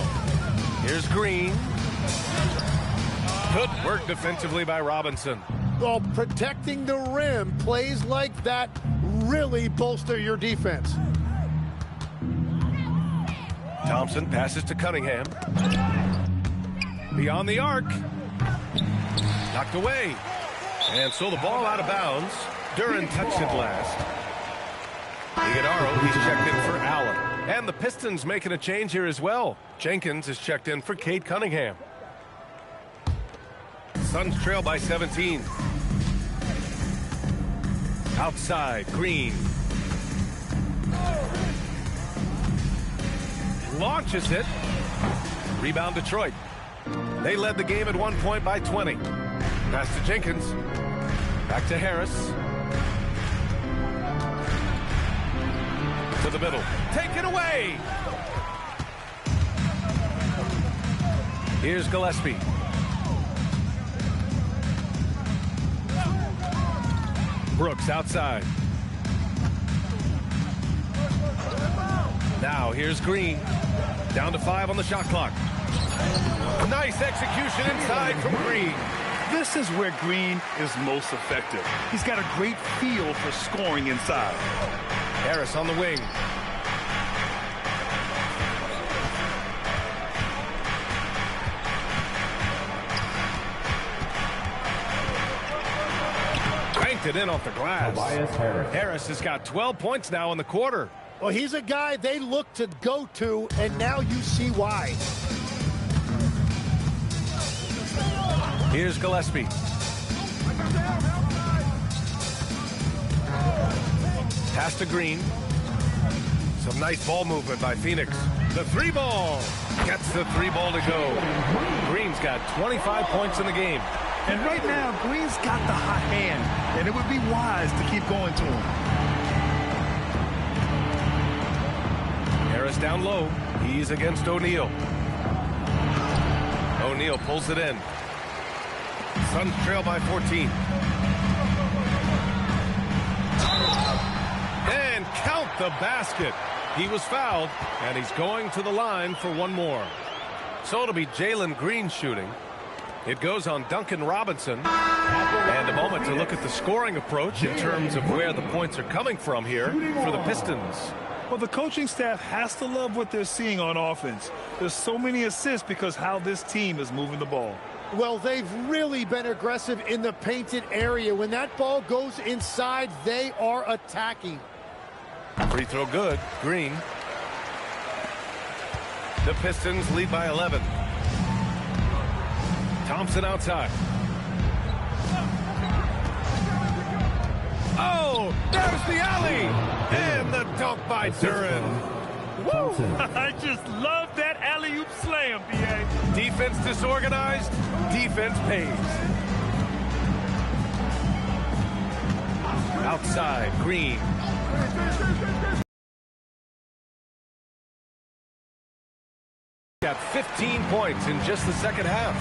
Speaker 2: Here's Green. Good work defensively by Robinson.
Speaker 3: Well, protecting the rim, plays like that really bolster your defense.
Speaker 2: Thompson passes to Cunningham. Beyond the arc. Knocked away. And so the ball out of bounds. Duran touched it last. Iguodaro, he's checked in for Allen. And the Pistons making a change here as well. Jenkins is checked in for Cade Cunningham. Suns trail by 17. Outside, Green. Launches it. Rebound Detroit. They led the game at one point by 20. Pass to Jenkins. Back to Harris. To the middle. Take it away. Here's Gillespie. Brooks outside. Now here's Green. Down to 5 on the shot clock. Nice execution inside from Green.
Speaker 4: This is where Green is most effective. He's got a great feel for scoring inside.
Speaker 2: Harris on the wing. Cranked it in off the glass. Harris has got 12 points now in the quarter.
Speaker 3: Well, he's a guy they look to go to, and now you see why.
Speaker 2: Here's Gillespie. Pass to Green. Some nice ball movement by Phoenix. The 3-ball. Gets the 3-ball to go. Green's got 25 points in the game.
Speaker 4: And right now, Green's got the hot hand, and it would be wise to keep going to him.
Speaker 2: Harris down low. He's against O'Neal. O'Neal pulls it in. Suns trail by 14. And count the basket. He was fouled, and he's going to the line for one more. So it'll be Jalen Green shooting. It goes on Duncan Robinson. And a moment to look at the scoring approach in terms of where the points are coming from here for the Pistons.
Speaker 4: Well, the coaching staff has to love what they're seeing on offense. There's so many assists because how this team is moving the ball.
Speaker 3: Well, they've really been aggressive in the painted area. When that ball goes inside, they are attacking.
Speaker 2: Free throw good. Green. The Pistons lead by 11. Thompson outside. Oh, there's the alley. And the dunk by Duren.
Speaker 4: Woo! I just love that alley-oop slam, B.A.
Speaker 2: Defense disorganized. Defense pays. Outside, Green. Got 15 points in just the second half.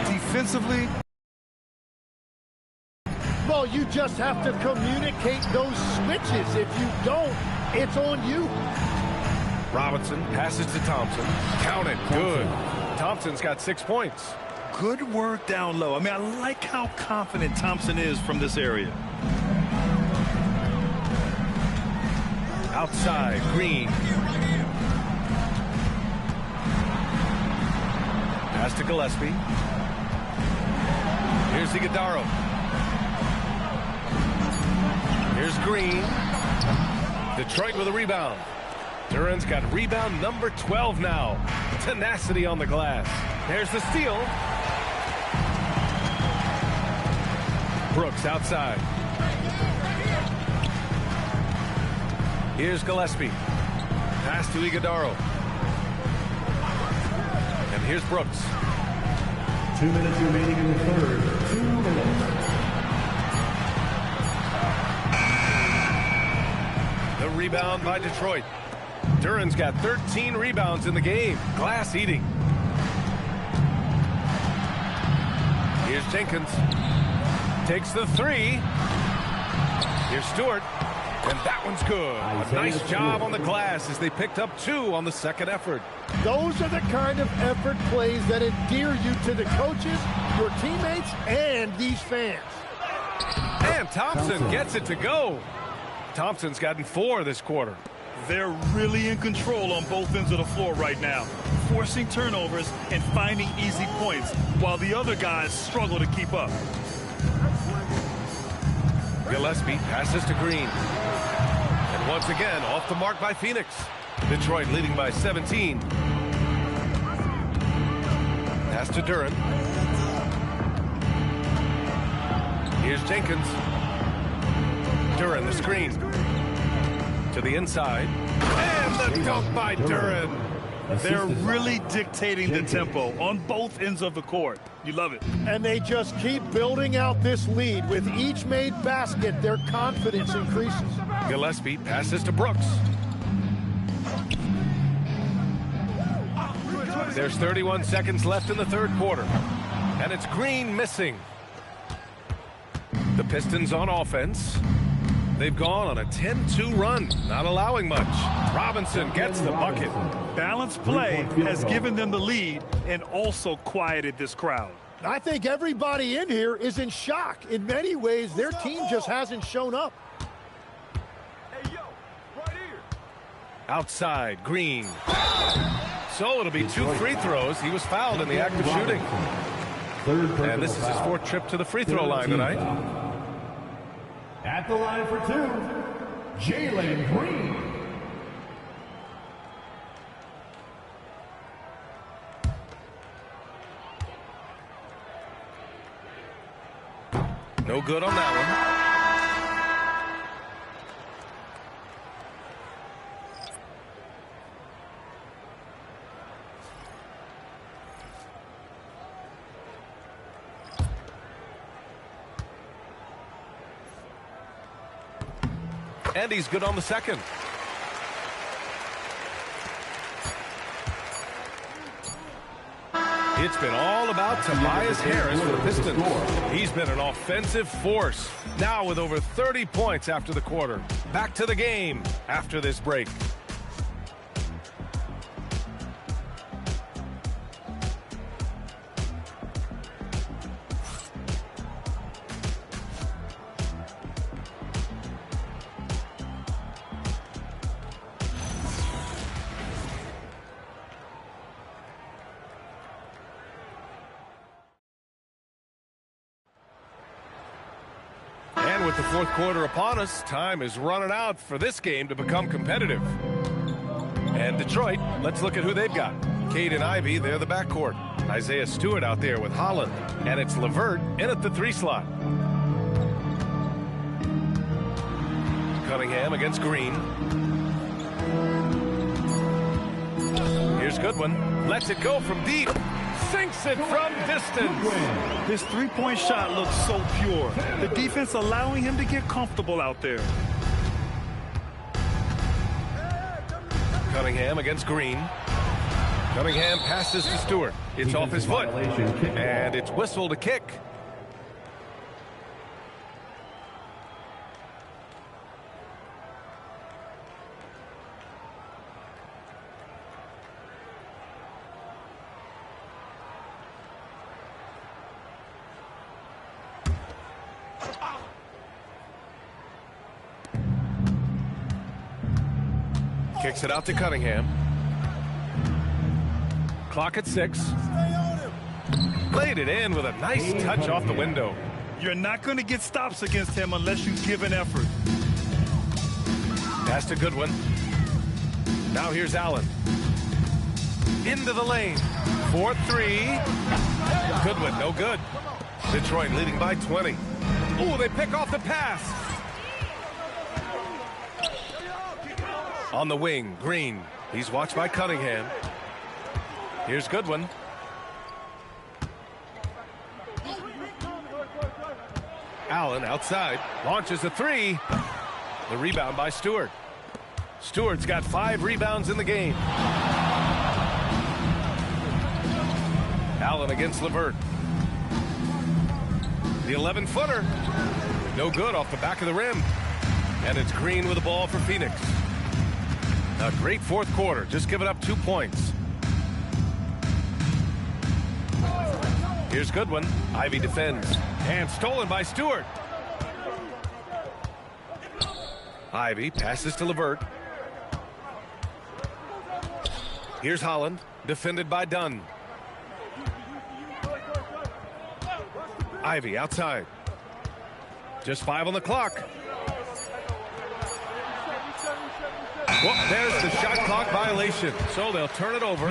Speaker 4: Defensively,
Speaker 3: Well, you just have to communicate those switches. If you don't, it's on you.
Speaker 2: Robinson passes to Thompson. Count it. Good. Thompson's got 6 points.
Speaker 4: good work down low. I mean, I like how confident Thompson is from this area.
Speaker 2: Outside, Green. Pass to Gillespie. Here's Iguodala. Here's Green. Detroit with a rebound. Duren's got rebound number 12 now. Tenacity on the glass. There's the steal. Brooks outside. Here's Gillespie. Pass to Iguodala. And here's Brooks.
Speaker 1: 2 minutes remaining in the third. 2 minutes.
Speaker 2: The rebound by Detroit. Duren's got 13 rebounds in the game. Glass eating. Here's Jenkins. Takes the three. Here's Stewart. And that one's good. A nice job on the glass as they picked up 2 on the second effort.
Speaker 3: Those are the kind of effort plays that endear you to the coaches, your teammates, and these fans.
Speaker 2: And Thompson gets it to go. Thompson's gotten 4 this quarter.
Speaker 4: They're really in control on both ends of the floor right now, forcing turnovers and finding easy points while the other guys struggle to keep up.
Speaker 2: Gillespie passes to Green. And once again, off the mark by Phoenix. Detroit leading by 17. Pass to Duren. Here's Jenkins. Duren, the screen. To the inside. And the dunk by Duren.
Speaker 4: They're really dictating the tempo on both ends of the court. You love it.
Speaker 3: And they just keep building out this lead. With each made basket, their confidence increases.
Speaker 2: Gillespie passes to Brooks. There's 31 seconds left in the third quarter. And it's Green missing. The Pistons on offense. They've gone on a 10-2 run, not allowing much. Robinson gets the bucket.
Speaker 4: Balanced play has given them the lead and also quieted this crowd.
Speaker 3: I think everybody in here is in shock. In many ways, their team just hasn't shown up.
Speaker 2: Outside, Green. So it'll be 2 free throws. He was fouled in the act of shooting. And this is his 4th trip to the free throw line tonight.
Speaker 1: At the line for 2, Jalen Green.
Speaker 2: No good on that one. And he's good on the second. It's been all about Tobias Harris for the Pistons. He's been an offensive force. Now with over 30 points after the quarter. Back to the game after this break. And with the fourth quarter upon us, time is running out for this game to become competitive. And Detroit, let's look at who they've got. Cade and Ivy, they're the backcourt. Isaiah Stewart out there with Holland. And it's LeVert in at the 3 slot. Cunningham against Green. Here's Goodwin. Lets it go from deep. Sinks it from distance.
Speaker 4: His three-point shot looks so pure. The defense allowing him to get comfortable out there.
Speaker 2: Cunningham against Green. Cunningham passes to Stewart. It's off his foot. And it's whistled a kick. Kicks it out to Cunningham. Clock at 6. Laid it in with a nice touch off the window.
Speaker 4: You're not going to get stops against him unless you give an effort.
Speaker 2: Pass to Goodwin. Now here's Allen. Into the lane. 4-3. Goodwin, no good. Detroit leading by 20. Ooh, they pick off the pass. On the wing, Green. He's watched by Cunningham. Here's Goodwin. Allen outside. Launches a 3. The rebound by Stewart. Stewart's got 5 rebounds in the game. Allen against LeVert. The 11-footer. No good off the back of the rim. And it's Green with the ball for Phoenix. A great fourth quarter, just giving up 2 points. Here's Goodwin. Ivy defends. And stolen by Stewart. Ivy passes to LeVert. Here's Holland, defended by Dunn. Ivy outside. Just 5 on the clock. Well, there's the shot clock violation, so they'll turn it over.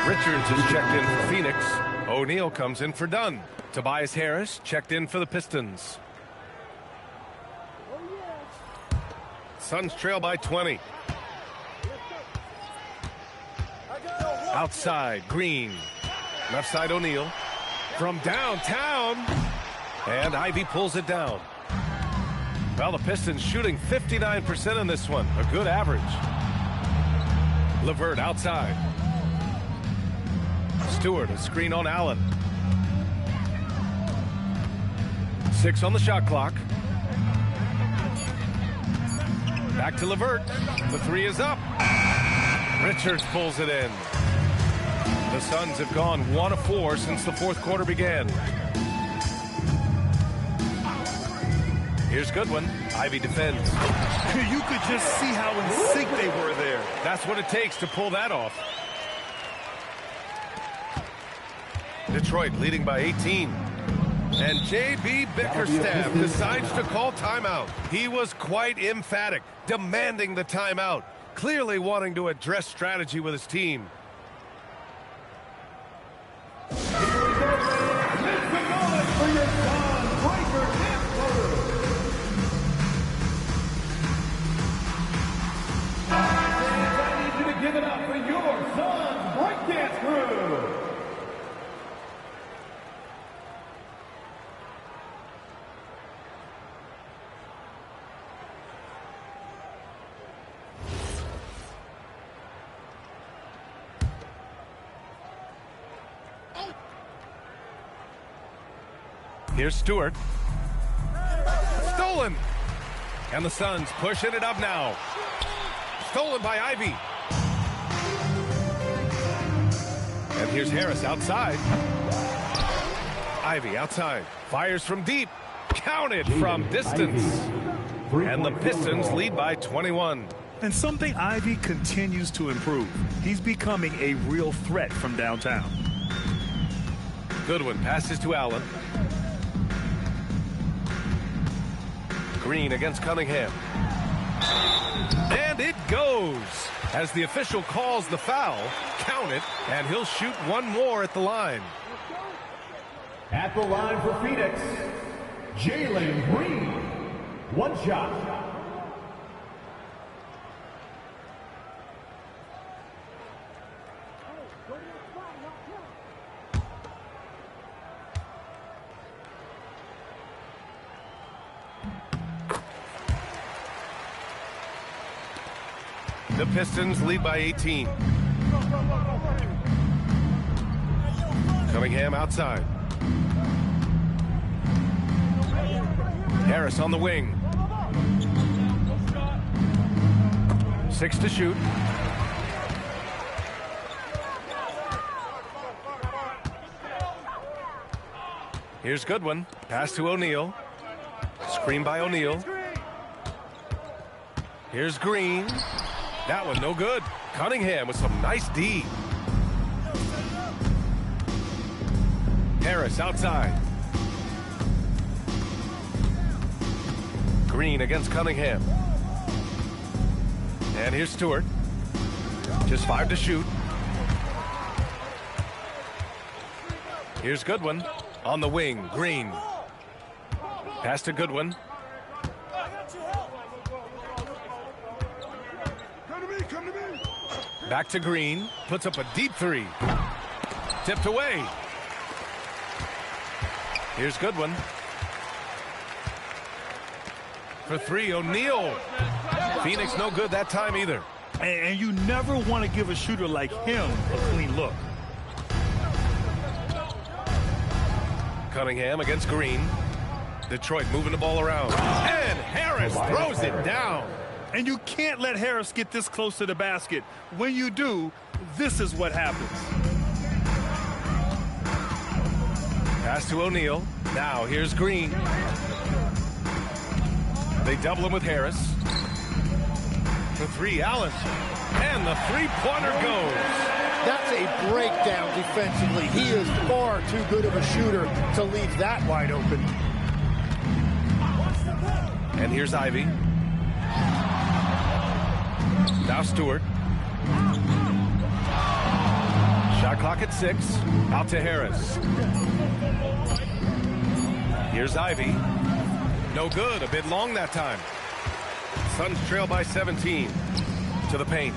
Speaker 2: Richards is checked in for Phoenix. O'Neal comes in for Dunn. Tobias Harris checked in for the Pistons. Suns trail by 20. Outside, Green. Left side, O'Neal. From downtown. And Ivy pulls it down. Well, the Pistons shooting 59% in this one. A good average. LeVert outside. Stewart, a screen on Allen. 6 on the shot clock. Back to LeVert. The 3 is up. Richards pulls it in. The Suns have gone 1 of 4 since the fourth quarter began. Here's Goodwin. Ivy defends.
Speaker 4: You could just see how in sync they were there.
Speaker 2: That's what it takes to pull that off. Detroit leading by 18. And J.B. Bickerstaff decides to call timeout. He was quite emphatic, demanding the timeout, clearly wanting to address strategy with his team.
Speaker 1: Give it up for your Suns breakdance crew.
Speaker 2: Here's Stewart. Stolen. And the Suns pushing it up now. Stolen by Ivy. And here's Harris outside. Ivy outside. Fires from deep. Counted from distance. And the Pistons lead by 21.
Speaker 4: And something Ivy continues to improve. He's becoming a real threat from downtown.
Speaker 2: Goodwin passes to Allen. Green against Cunningham. And it goes. As the official calls the foul, count it, and he'll shoot one more at the line.
Speaker 1: At the line for Phoenix, Jalen Green. One shot.
Speaker 2: The Pistons lead by 18. Cunningham outside. Harris on the wing. 6 to shoot. Here's Goodwin. Pass to O'Neal. Screen by O'Neal. Here's Green. That one no good. Cunningham with some nice D. Harris outside. Green against Cunningham. And here's Stewart. Just 5 to shoot. Here's Goodwin on the wing. Green. Pass to Goodwin. Back to Green. Puts up a deep three. Tipped away. Here's Goodwin. For 3, O'Neal. Phoenix no good that time either.
Speaker 4: And you never want to give a shooter like him a clean look.
Speaker 2: Cunningham against Green. Detroit moving the ball around. And Harris throws it down.
Speaker 4: And you can't let Harris get this close to the basket. When you do, this is what happens.
Speaker 2: Pass to O'Neal. Now here's Green. They double him with Harris. For 3, Allen. And the three-pointer goes.
Speaker 3: That's a breakdown defensively. He is far too good of a shooter to leave that wide open.
Speaker 2: And here's Ivy. Now Stewart. Shot clock at 6. Out to Harris. Here's Ivy. No good. A bit long that time. Suns trail by 17. To the paint.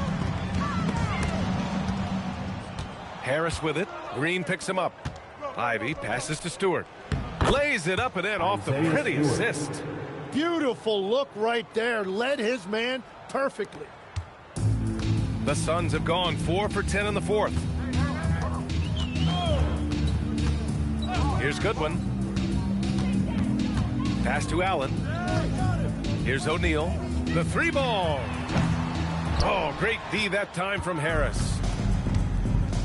Speaker 2: Harris with it. Green picks him up. Ivy passes to Stewart. Lays it up and in off the pretty assist.
Speaker 3: Beautiful look right there. Led his man perfectly.
Speaker 2: The Suns have gone 4 for 10 in the fourth. Here's Goodwin. Pass to Allen. Here's O'Neal. The 3-ball. Oh, great D that time from Harris.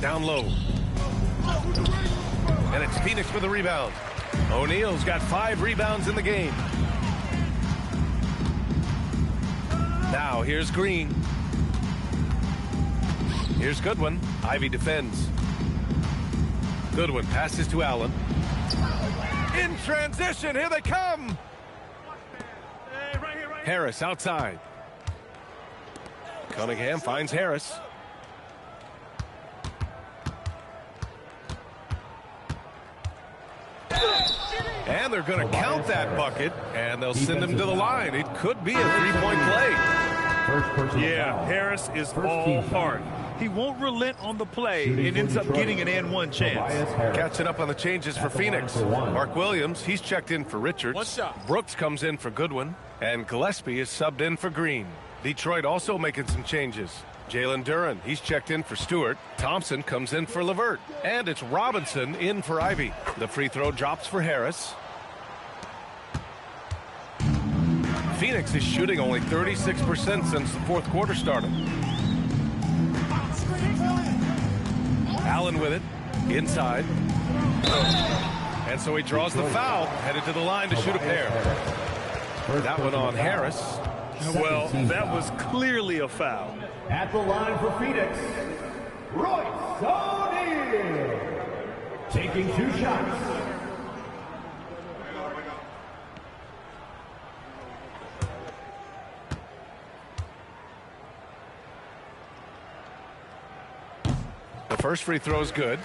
Speaker 2: Down low. And it's Phoenix with the rebound. O'Neal's got 5 rebounds in the game. Now here's Green. Here's Goodwin. Ivy defends. Goodwin passes to Allen. In transition, here they come. Harris outside. Cunningham finds Harris. And they're going to count that bucket, and they'll send him to the line. It could be a three-point play.
Speaker 4: Yeah, Harris is all heart. He won't relent on the play and ends up getting an and-one chance.
Speaker 2: Catching up on the changes for Phoenix. Mark Williams, he's checked in for Richards.
Speaker 6: One shot.
Speaker 2: Brooks comes in for Goodwin. And Gillespie is subbed in for Green. Detroit also making some changes. Jalen Duren, he's checked in for Stewart. Thompson comes in for LeVert. And it's Robinson in for Ivy. The free throw drops for Harris. Phoenix is shooting only 36% since the fourth quarter started. Allen with it, inside. And so he draws the foul, headed to the line to shoot a pair. That one on Harris.
Speaker 4: Well, that was clearly a foul.
Speaker 1: At the line for Phoenix, Royce O'Neal. Taking 2 shots.
Speaker 2: The first free throw is good.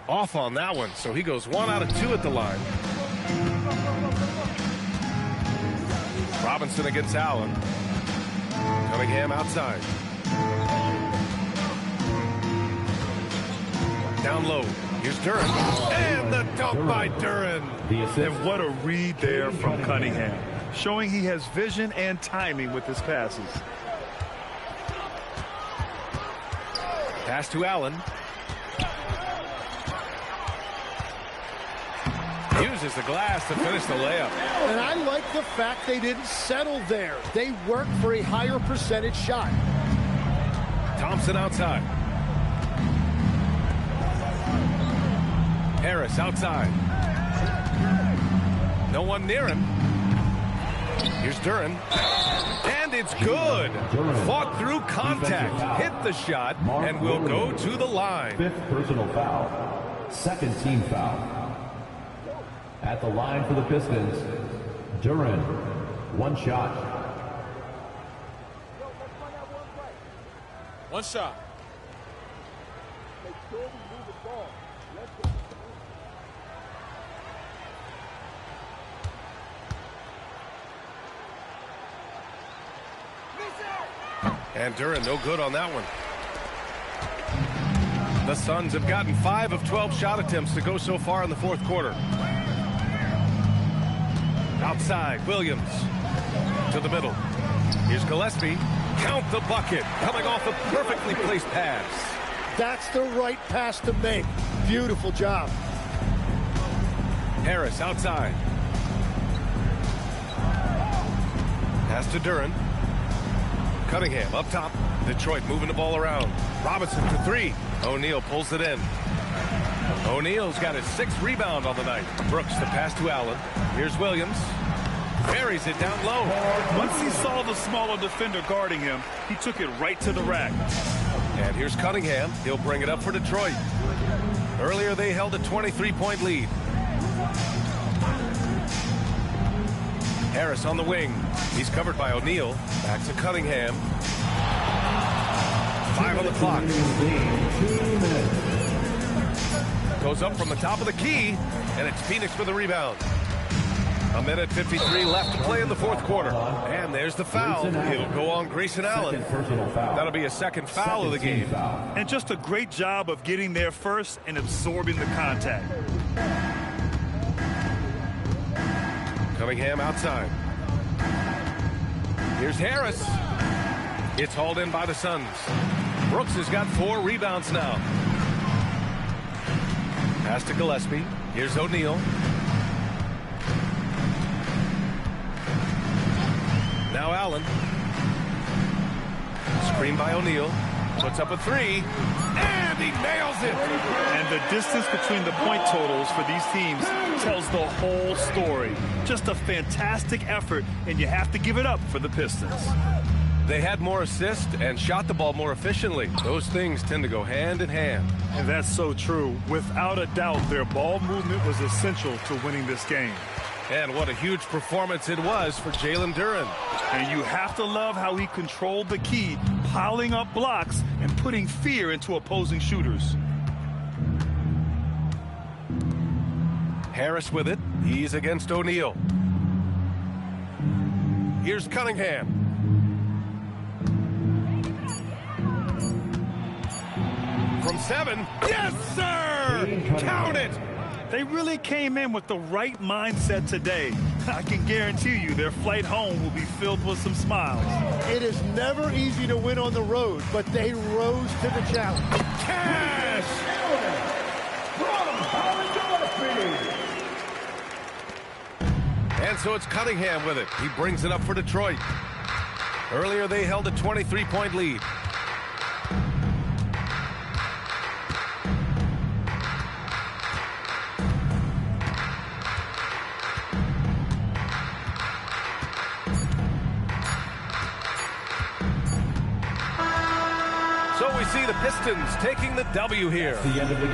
Speaker 2: Off on that one, so he goes 1 out of 2 at the line. Robinson against Allen. Cunningham outside. Down low. Here's Duren. And the dunk by Duren.
Speaker 4: And what a read there from Cunningham, showing he has vision and timing with his passes.
Speaker 2: Pass to Allen. Uses the glass to finish the layup.
Speaker 3: And I like the fact they didn't settle there. They worked for a higher percentage shot.
Speaker 2: Thompson outside. Harris outside. No one near him. Here's Duren. And it's good. Fought through contact. Hit the shot and will go to the line.
Speaker 1: 5th personal foul. 2nd team foul. At the line for the Pistons, Duren, 1 shot.
Speaker 6: 1 shot.
Speaker 2: And Duren no good on that one. The Suns have gotten 5 of 12 shot attempts to go so far in the fourth quarter. Outside, Williams to the middle. Here's Gillespie. Count the bucket. Coming off a perfectly placed pass.
Speaker 3: That's the right pass to make. Beautiful job.
Speaker 2: Harris outside. Pass to Duren. Cunningham up top. Detroit moving the ball around. Robinson for 3. O'Neal pulls it in. O'Neal's got his 6th rebound on the night. Brooks the pass to Allen. Here's Williams. Buries it down low.
Speaker 4: Once he saw the smaller defender guarding him, he took it right to the rack.
Speaker 2: And here's Cunningham. He'll bring it up for Detroit. Earlier they held a 23-point lead. Harris on the wing. He's covered by O'Neal. Back to Cunningham. 5 on the clock.
Speaker 1: 2 minutes.
Speaker 2: Goes up from the top of the key, and it's Phoenix for the rebound. 1:53 left to play in the fourth quarter. And there's the foul. It'll go on Grayson Allen. That'll be a 2nd foul of the game.
Speaker 4: And just a great job of getting there first and absorbing the contact.
Speaker 2: Cunningham outside. Here's Harris. It's hauled in by the Suns. Brooks has got 4 rebounds now. Pass to Gillespie. Here's O'Neal. Now Allen. Screen by O'Neal. Puts up a 3. And he nails it.
Speaker 4: And the distance between the point totals for these teams tells the whole story. Just a fantastic effort, and you have to give it up for the Pistons.
Speaker 2: They had more assists and shot the ball more efficiently. Those things tend to go hand in hand.
Speaker 4: And that's so true. Without a doubt, their ball movement was essential to winning this game.
Speaker 2: And what a huge performance it was for Jalen Duren.
Speaker 4: And you have to love how he controlled the key, piling up blocks and putting fear into opposing shooters.
Speaker 2: Harris with it. He's against O'Neal. Here's Cunningham. From 7. Yes, sir! Count it!
Speaker 4: They really came in with the right mindset today. I can guarantee you their flight home will be filled with some smiles.
Speaker 3: It is never easy to win on the road, but they rose to the challenge.
Speaker 1: Cash from Philadelphia.
Speaker 2: And so it's Cunningham with it. He brings it up for Detroit. Earlier, they held a 23-point lead. So we see the Pistons taking the W here.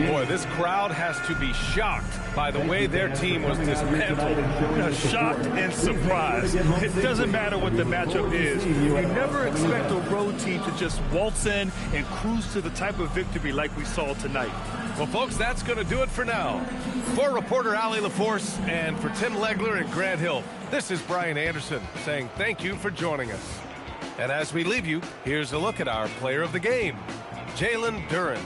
Speaker 2: Boy, this crowd has to be shocked by the way their team was dismantled.
Speaker 4: Shocked and surprised. It doesn't matter what the matchup is. You never expect a road team to just waltz in and cruise to the type of victory like we saw tonight.
Speaker 2: Well, folks, that's going to do it for now. For reporter Ali LaForce and for Tim Legler and Grant Hill, this is Brian Anderson saying thank you for joining us. And as we leave you, here's a look at our player of the game, Jalen Duren.